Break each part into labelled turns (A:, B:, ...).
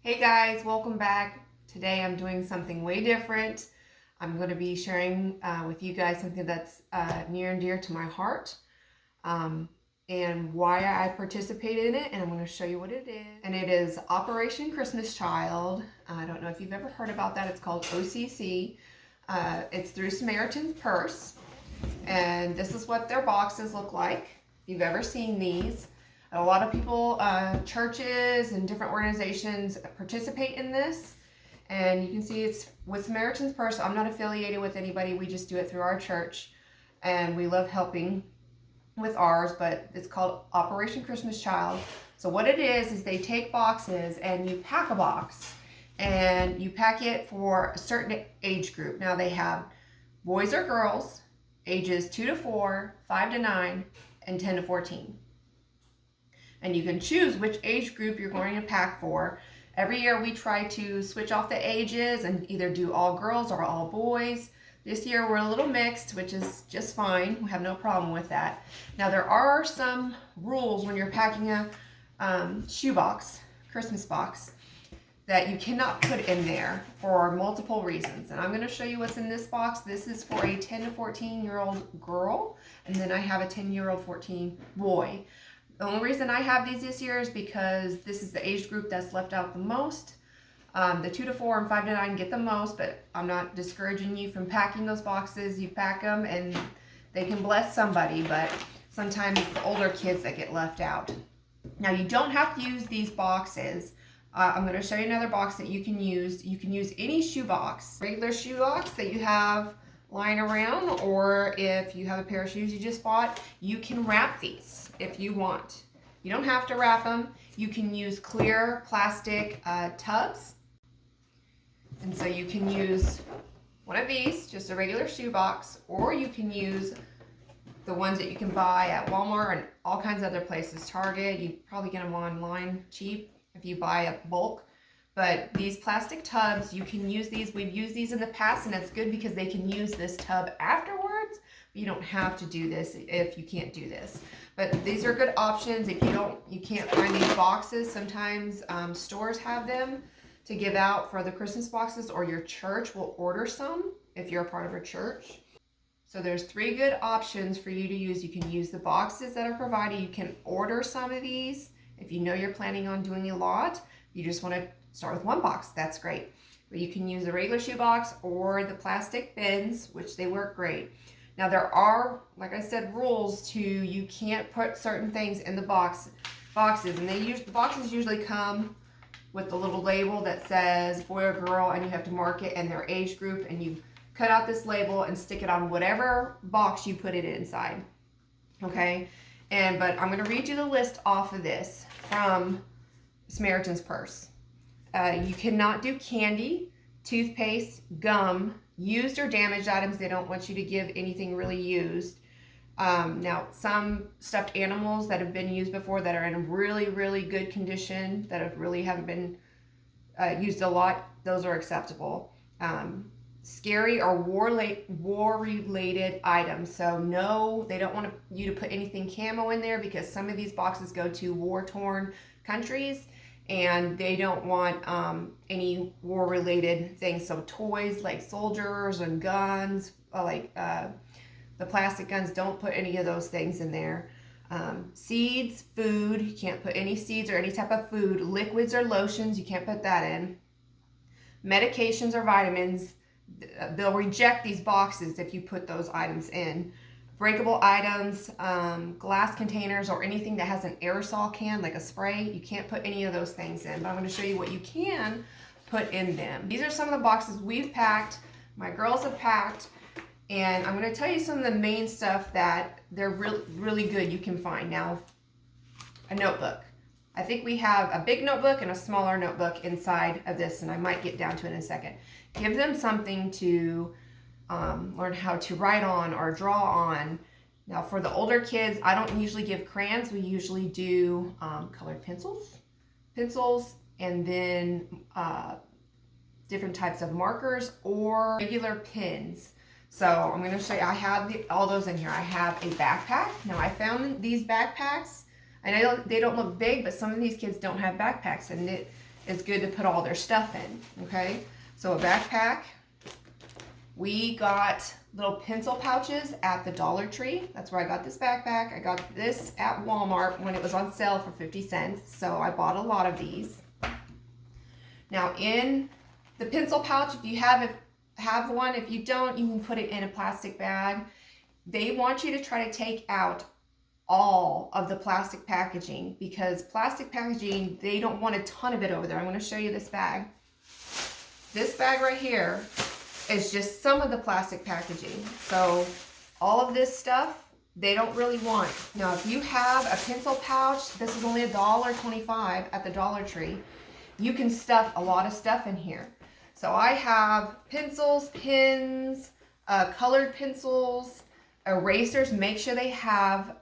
A: Hey guys, welcome back. Today I'm doing something way different. I'm going to be sharing with you guys something that's near and dear to my heart um, and why I participated in it, and I'm going to show you what it is. And it is Operation Christmas Child. I don't know if you've ever heard about that. It's called OCC. It's through Samaritan's Purse, and this is what their boxes look like. If you've ever seen these. A lot of people, churches and different organizations participate in this. And you can see it's with Samaritan's Purse. I'm not affiliated with anybody. We just do it through our church. And we love helping with ours, but it's called Operation Christmas Child. So what it is they take boxes and you pack a box. And you pack it for a certain age group. Now they have boys or girls, ages 2 to 4, 5 to 9, and 10 to 14. And you can choose which age group you're going to pack for. Every year we try to switch off the ages and either do all girls or all boys. This year we're a little mixed, which is just fine. We have no problem with that. Now there are some rules when you're packing a shoebox, Christmas box, that you cannot put in there for multiple reasons. And I'm going to show you what's in this box. This is for a 10 to 14-year-old girl, and then I have a 10-year-old 14 boy. The only reason I have these this year is because this is the age group that's left out the most. The 2 to 4 and 5 to 9 get the most, but I'm not discouraging you from packing those boxes. You pack them and they can bless somebody, but sometimes it's the older kids that get left out. Now you don't have to use these boxes. I'm going to show you another box that you can use. You can use any shoe box, regular shoe box that you have lying around, or if you have a pair of shoes you just bought, you can wrap these if you want. You don't have to wrap them. You can use clear plastic tubs, and so you can use one of these, just a regular shoe box, or you can use the ones that you can buy at Walmart and all kinds of other places. Target, you probably get them online cheap if you buy a bulk. But these plastic tubs, you can use these. We've used these in the past, and it's good because they can use this tub afterwards. But you don't have to do this if you can't do this. But these are good options if you can't find these boxes. Sometimes stores have them to give out for the Christmas boxes, or your church will order some if you're a part of a church. So there's 3 good options for you to use. You can use the boxes that are provided. You can order some of these if you know you're planning on doing a lot. You just want to start with one box, that's great. But you can use the regular shoe box or the plastic bins, which they work great. Now there are, like I said, rules to you can't put certain things in the boxes, and the boxes usually come with the little label that says boy or girl, and you have to mark it and their age group, and you cut out this label and stick it on whatever box you put it inside. Okay, but I'm going to read you the list off of this from Samaritan's Purse. You cannot do candy, toothpaste, gum, used or damaged items. They don't want you to give anything really used. Now, some stuffed animals that have been used before that are in really, really good condition, that haven't been used a lot, those are acceptable. Scary or war-related items. So no, they don't want you to put anything camo in there, because some of these boxes go to war-torn countries, and they don't want any war-related things. So toys like soldiers and guns, the plastic guns, don't put any of those things in there. Seeds, food, you can't put any seeds or any type of food. Liquids or lotions, you can't put that in. Medications or vitamins, they'll reject these boxes if you put those items in. Breakable items, glass containers, or anything that has an aerosol can, like a spray, you can't put any of those things in. But I'm going to show you what you can put in them. These are some of the boxes we've packed, my girls have packed, and I'm going to tell you some of the main stuff that they're really good you can find. Now, a notebook. I think we have a big notebook and a smaller notebook inside of this, and I might get down to it in a second. Give them something to learn how to write on or draw on. Now for the older kids, I don't usually give crayons. We usually do colored pencils, and then different types of markers or regular pens. So I'm going to show you, I have all those in here. I have a backpack. Now I found these backpacks. I know they don't look big, but some of these kids don't have backpacks, and is good to put all their stuff in, okay? So a backpack. We got little pencil pouches at the Dollar Tree. That's where I got this backpack. I got this at Walmart when it was on sale for 50 cents. So I bought a lot of these. Now in the pencil pouch, if you have one, if you don't, you can put it in a plastic bag. They want you to try to take out all of the plastic packaging, because plastic packaging, they don't want a ton of it over there. I'm going to show you this bag. This bag right here is just some of the plastic packaging. So all of this stuff, they don't really want. Now, if you have a pencil pouch, this is only $1.25 at the Dollar Tree. You can stuff a lot of stuff in here. So I have pencils, pens, colored pencils, erasers. Make sure they have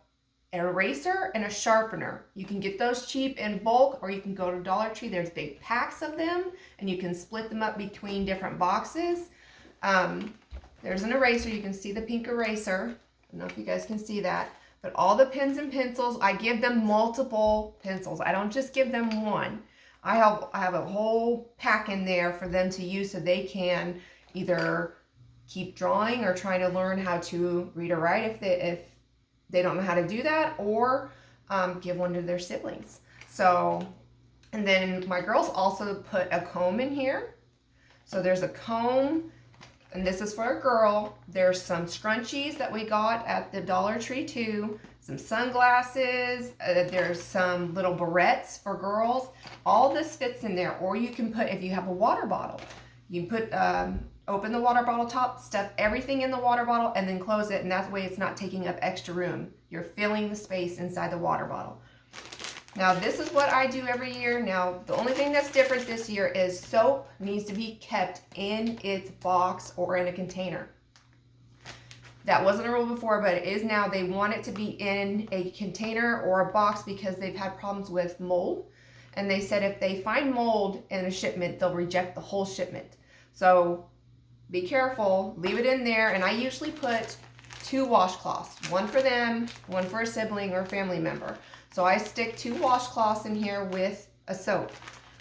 A: an eraser and a sharpener. You can get those cheap in bulk, or you can go to Dollar Tree. There's big packs of them, and you can split them up between different boxes. There's an eraser. You can see the pink eraser. I don't know if you guys can see that. But all the pens and pencils, I give them multiple pencils. I don't just give them one. I have a whole pack in there for them to use, so they can either keep drawing or trying to learn how to read or write if they don't know how to do that, or give one to their siblings. So, and then my girls also put a comb in here. So there's a comb, and this is for a girl. There's some scrunchies that we got at the Dollar Tree too. Some sunglasses. There's some little barrettes for girls. All this fits in there. Or you can put, if you have a water bottle, you can put, open the water bottle top, stuff everything in the water bottle, and then close it. And that way it's not taking up extra room. You're filling the space inside the water bottle. Now, this is what I do every year. Now, the only thing that's different this year is soap needs to be kept in its box or in a container. That wasn't a rule before, but it is now. They want it to be in a container or a box because they've had problems with mold. And they said if they find mold in a shipment, they'll reject the whole shipment. So be careful, leave it in there. And I usually put 2 washcloths, one for them, one for a sibling or a family member. So I stick 2 washcloths in here with a soap.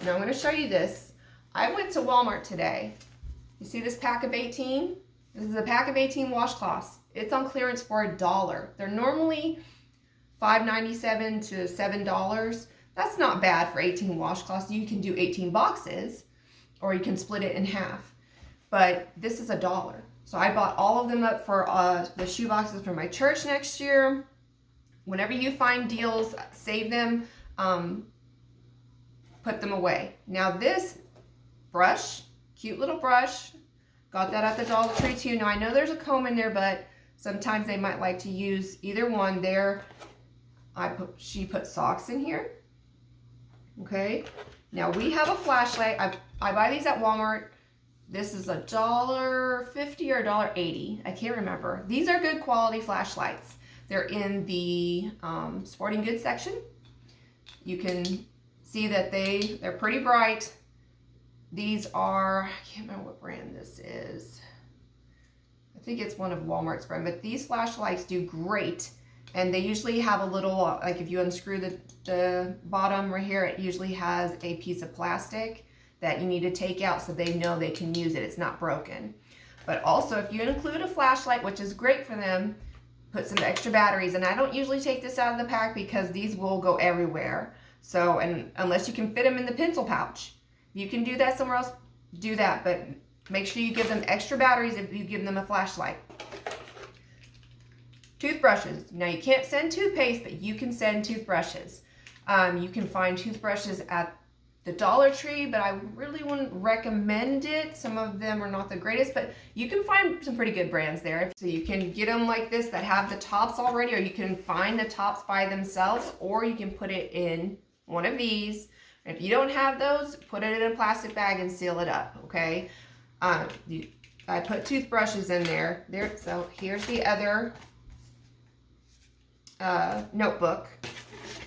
A: Now I'm going to show you this. I went to Walmart today. You see this pack of 18? This is a pack of 18 washcloths. It's on clearance for $1. They're normally $5.97 to $7. That's not bad for 18 washcloths. You can do 18 boxes, or you can split it in half. But this is $1. So I bought all of them up for the shoe boxes for my church next year. Whenever you find deals, save them, put them away. Now this brush, cute little brush, got that at the Dollar Tree too. Now I know there's a comb in there, but sometimes they might like to use either one. There, she put socks in here. Okay. Now we have a flashlight. I buy these at Walmart. This is $1.50 or $1.80. I can't remember. These are good quality flashlights. They're in the sporting goods section. You can see that they're pretty bright. These are, I can't remember what brand this is. I think it's one of Walmart's brand, but these flashlights do great. And they usually have a little, like if you unscrew the bottom right here, it usually has a piece of plastic that you need to take out so they know they can use it. It's not broken. But also if you include a flashlight, which is great for them, put some extra batteries. And I don't usually take this out of the pack because these will go everywhere. So, and unless you can fit them in the pencil pouch. You can do that somewhere else, do that, but make sure you give them extra batteries if you give them a flashlight. Toothbrushes. Now you can't send toothpaste, but you can send toothbrushes. You can find toothbrushes at the Dollar Tree, but I really wouldn't recommend it. Some of them are not the greatest, but you can find some pretty good brands there. So you can get them like this that have the tops already, or you can find the tops by themselves, or you can put it in one of these. If you don't have those, put it in a plastic bag and seal it up, okay? I put toothbrushes in there. So here's the other notebook.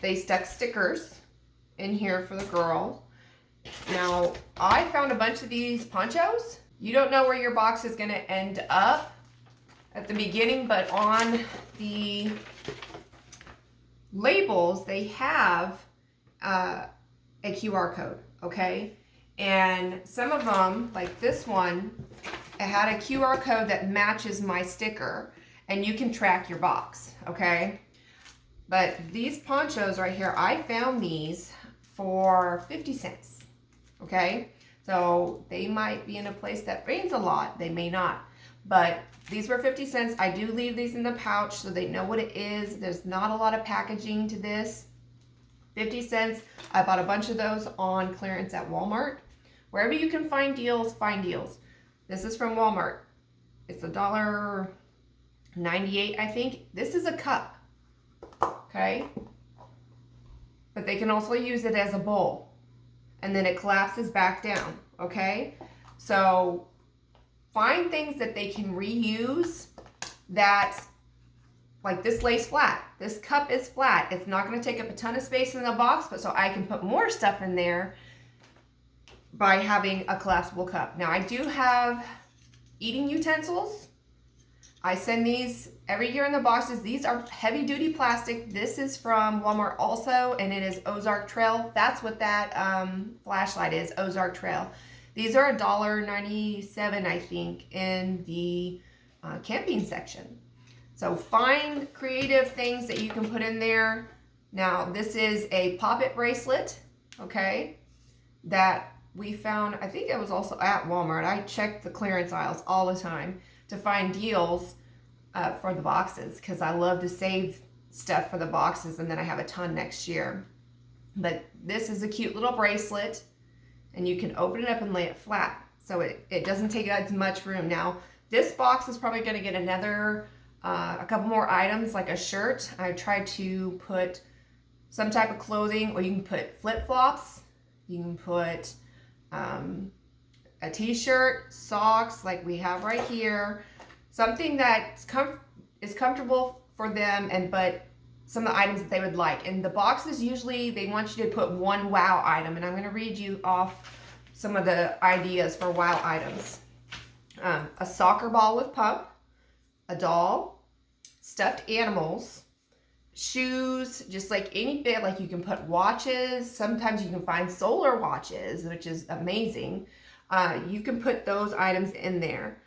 A: They stuck stickers in here for the girl. Now, I found a bunch of these ponchos. You don't know where your box is going to end up at the beginning, but on the labels, they have a QR code. okay? And some of them, like this one, it had a QR code that matches my sticker, and you can track your box, okay? But these ponchos right here, I found these for 50 cents, okay? So they might be in a place that rains a lot. They may not. But these were 50 cents. I do leave these in the pouch so they know what it is. There's not a lot of packaging to this. 50 cents. I bought a bunch of those on clearance at Walmart. Wherever you can find deals, find deals. This is from Walmart. It's $1.98, I think. This is a cup, okay? But they can also use it as a bowl. And then it collapses back down, okay? So find things that they can reuse that, like this lays flat. This cup is flat. It's not going to take up a ton of space in the box, but so I can put more stuff in there by having a collapsible cup. Now I do have eating utensils. I send these every year in the boxes. These are heavy duty plastic. This is from Walmart also, and it is Ozark Trail. That's what that flashlight is, Ozark Trail. These are $1.97, I think, in the camping section. So find creative things that you can put in there. Now this is a Pop-It bracelet, okay, that we found, I think it was also at Walmart. I check the clearance aisles all the time to find deals for the boxes, because I love to save stuff for the boxes, and then I have a ton next year. But this is a cute little bracelet, and you can open it up and lay it flat, so it doesn't take as much room. Now this box is probably going to get another a couple more items, like a shirt. I tried to put some type of clothing, or you can put flip-flops, you can put a t-shirt, socks like we have right here, something that is comfortable for them, and but some of the items that they would like. And the boxes, usually they want you to put one wow item, and I'm going to read you off some of the ideas for wow items. A soccer ball with pump, a doll, stuffed animals, shoes, just like any bit, like you can put watches. Sometimes you can find solar watches, which is amazing. You can put those items in there.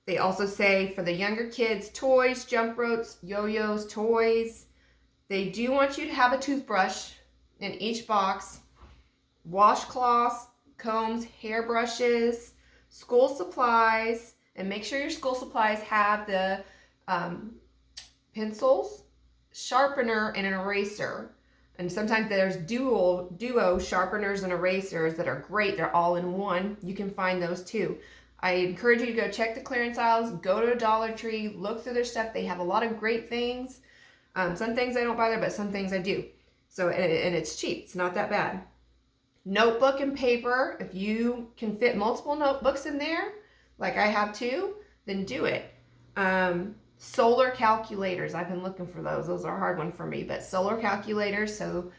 A: They also say for the younger kids, toys, jump ropes, yo-yos, toys. They do want you to have a toothbrush in each box, washcloths, combs, hairbrushes, school supplies, and make sure your school supplies have the pencils, sharpener, and an eraser. And sometimes there's duo sharpeners and erasers that are great. They're all in one. You can find those too. I encourage you to go check the clearance aisles, go to a Dollar Tree, look through their stuff. They have a lot of great things. Some things I don't buy there, but some things I do. So, and it's cheap. It's not that bad. Notebook and paper. If you can fit multiple notebooks in there, like I have two, then do it. Solar calculators. I've been looking for those. Those are a hard one for me, but solar calculators, so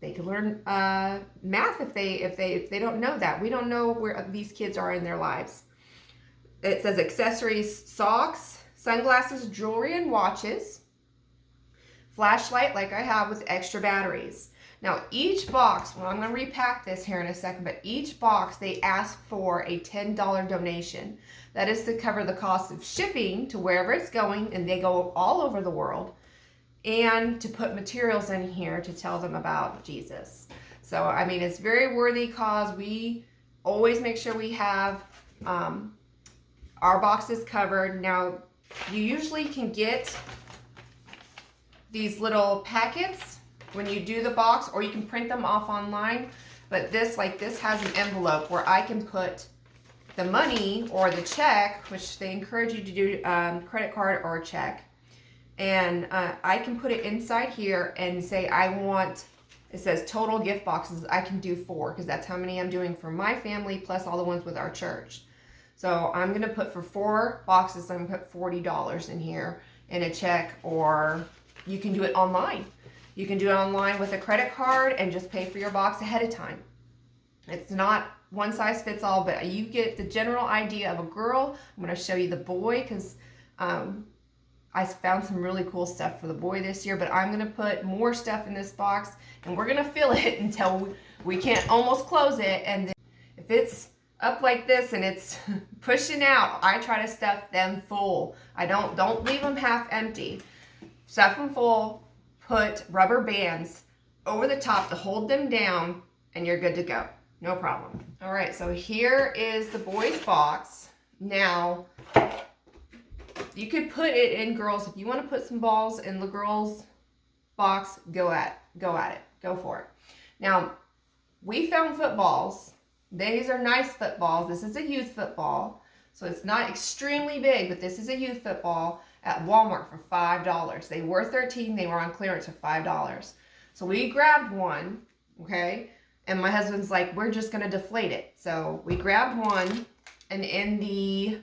A: they can learn math if they don't know that. We don't know where these kids are in their lives. It says accessories, socks, sunglasses, jewelry, and watches. Flashlight, like I have, with extra batteries. Now each box, well, I'm going to repack this here in a second, but each box they ask for a $10 donation. That is to cover the cost of shipping to wherever it's going, and they go all over the world, and to put materials in here to tell them about Jesus. So, I mean, it's very worthy cause. We always make sure we have our boxes covered. Now, you usually can get these little packets when you do the box, or you can print them off online. But this, like this, has an envelope where I can put the money or the check, which they encourage you to do credit card or a check. And I can put it inside here and say I want, it says total gift boxes. I can do 4 because that's how many I'm doing for my family plus all the ones with our church. So I'm going to put for 4 boxes, I'm going to put $40 in here in a check, or you can do it online. You can do it online with a credit card and just pay for your box ahead of time. It's not one size fits all, but you get the general idea of a girl. I'm going to show you the boy because I found some really cool stuff for the boy this year, but I'm going to put more stuff in this box, and we're going to fill it until we can't almost close it. And then if it's up like this and it's pushing out, I try to stuff them full. I don't leave them half empty. Stuff them full, put rubber bands over the top to hold them down, and you're good to go. No problem. All right, so here is the boys box. Now, you could put it in girls. If you want to put some balls in the girls box, go at it. Go for it. Now, we found footballs. These are nice footballs. This is a youth football. So it's not extremely big, but this is a youth football at Walmart for $5. They were $13. They were on clearance for $5. So we grabbed one, okay? And my husband's like, we're just going to deflate it. So we grabbed one, and in the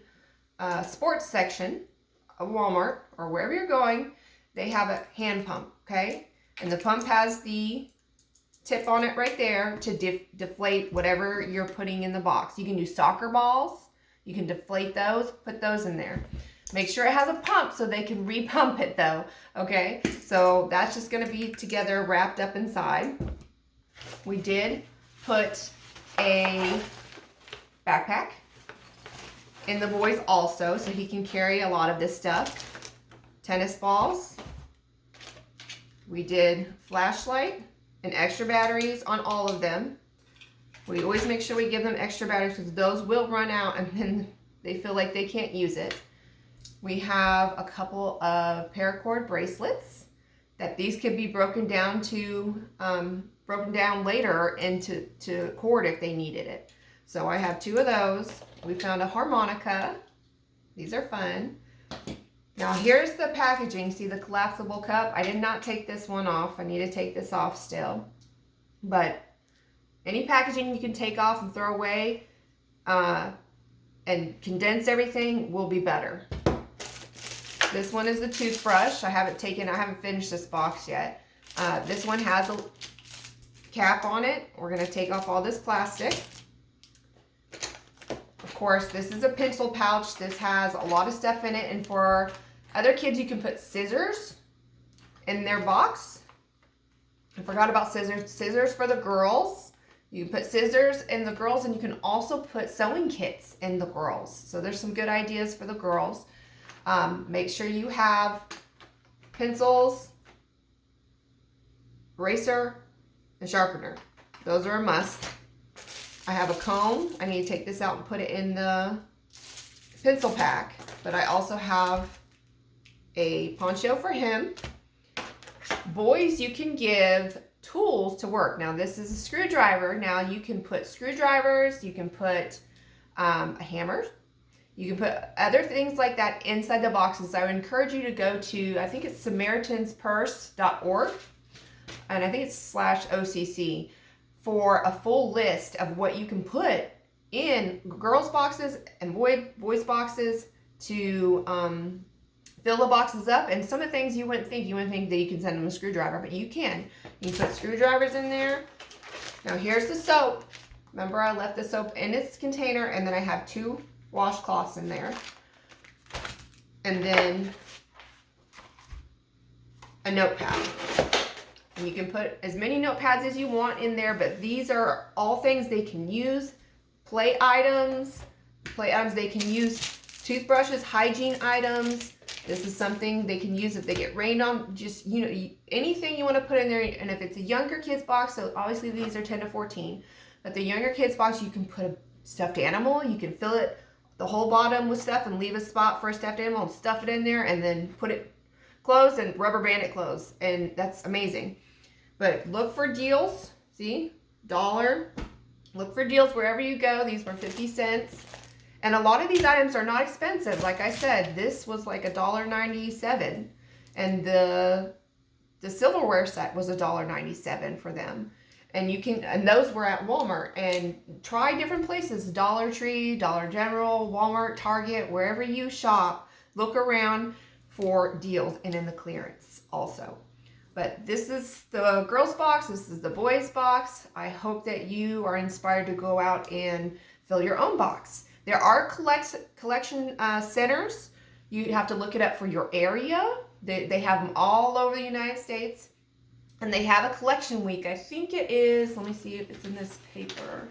A: sports section of Walmart or wherever you're going, they have a hand pump, okay? And the pump has the tip on it right there to deflate whatever you're putting in the box. You can use soccer balls. You can deflate those, put those in there. Make sure it has a pump so they can repump it though, okay? So that's just gonna be together wrapped up inside. We did put a backpack in the boys also, so he can carry a lot of this stuff. Tennis balls. We did flashlight and extra batteries on all of them. We always make sure we give them extra batteries because those will run out and then they feel like they can't use it. We have a couple of paracord bracelets that these could be broken down later into cord if they needed it. So I have 2 of those. We found a harmonica. These are fun. Now here's the packaging. See the collapsible cup? I did not take this one off. I need to take this off still. But any packaging you can take off and throw away and condense everything will be better. This one is the toothbrush. I haven't finished this box yet. This one has a cap on it. We're going to take off all this plastic. Of course, this is a pencil pouch. This has a lot of stuff in it. And for other kids, you can put scissors in their box. I forgot about scissors. Scissors for the girls. You can put scissors in the girls, and you can also put sewing kits in the girls. So there's some good ideas for the girls. Make sure you have pencils, eraser, and sharpener. Those are a must. I have a comb. I need to take this out and put it in the pencil pack. But I also have a poncho for him. Boys, you can give tools to work. Now this is a screwdriver. Now you can put screwdrivers. You can put a hammer. You can put other things like that inside the boxes. I would encourage you to go to, I think it's SamaritansPurse.org, and I think it's /OCC for a full list of what you can put in girls' boxes and boys' boxes to fill the boxes up. And some of the things you wouldn't think that you can send them a screwdriver, but you can. You can put screwdrivers in there. Now here's the soap. Remember, I left the soap in its container, and then I have 2 washcloths in there, and then a notepad. And you can put as many notepads as you want in there, but these are all things they can use. Play items they can use. Toothbrushes, hygiene items. This is something they can use if they get rained on. Just, anything you want to put in there. And if it's a younger kid's box, so obviously these are 10 to 14, but the younger kid's box, you can put a stuffed animal. You can fill it, the whole bottom with stuff, and leave a spot for a stuffed animal and stuff it in there, and then put it closed and rubber band it closed. And that's amazing. But look for deals. See? $1. Look for deals wherever you go. These were 50 cents. And a lot of these items are not expensive. Like I said, this was like $1.97. And the silverware set was $1.97 for them. And those were at Walmart. And try different places. Dollar Tree, Dollar General, Walmart, Target, wherever you shop. Look around for deals and in the clearance also. But this is the girls' box. This is the boys' box. I hope that you are inspired to go out and fill your own box. There are collection centers You have to look it up for your area. They have them all over the United States. And they have a collection week. I think it is, let me see if it's in this paper.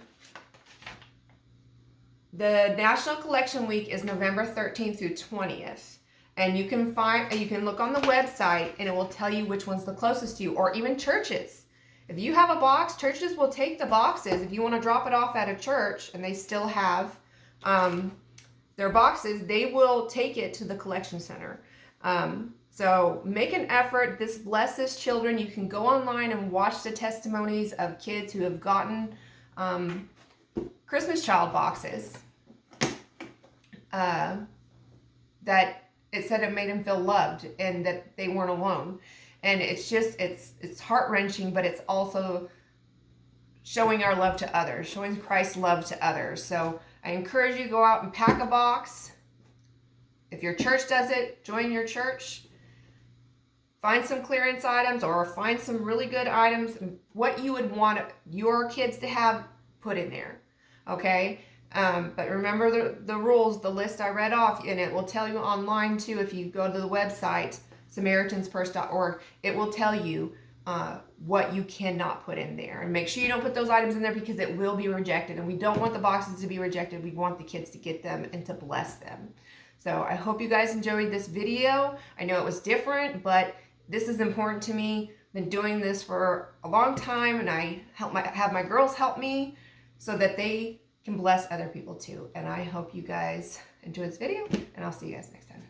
A: The National Collection Week is November 13th through 20th. And you can look on the website and it will tell you which one's the closest to you, or even churches. If you have a box, churches will take the boxes. If you want to drop it off at a church and they still have their boxes, they will take it to the collection center. So make an effort. This blesses children. You can go online and watch the testimonies of kids who have gotten Christmas child boxes that it said it made them feel loved and that they weren't alone. And it's just, it's heart-wrenching, but it's also showing our love to others, showing Christ's love to others. So I encourage you to go out and pack a box. If your church does it, join your church. Find some clearance items or find some really good items. What you would want your kids to have, put in there. Okay? But remember the rules, the list I read off, and it will tell you online too. If you go to the website, SamaritansPurse.org, it will tell you what you cannot put in there. And make sure you don't put those items in there because it will be rejected. And we don't want the boxes to be rejected. We want the kids to get them and to bless them. So I hope you guys enjoyed this video. I know it was different, but this is important to me. I've been doing this for a long time, and I have my girls help me so that they can bless other people too. And I hope you guys enjoy this video, and I'll see you guys next time.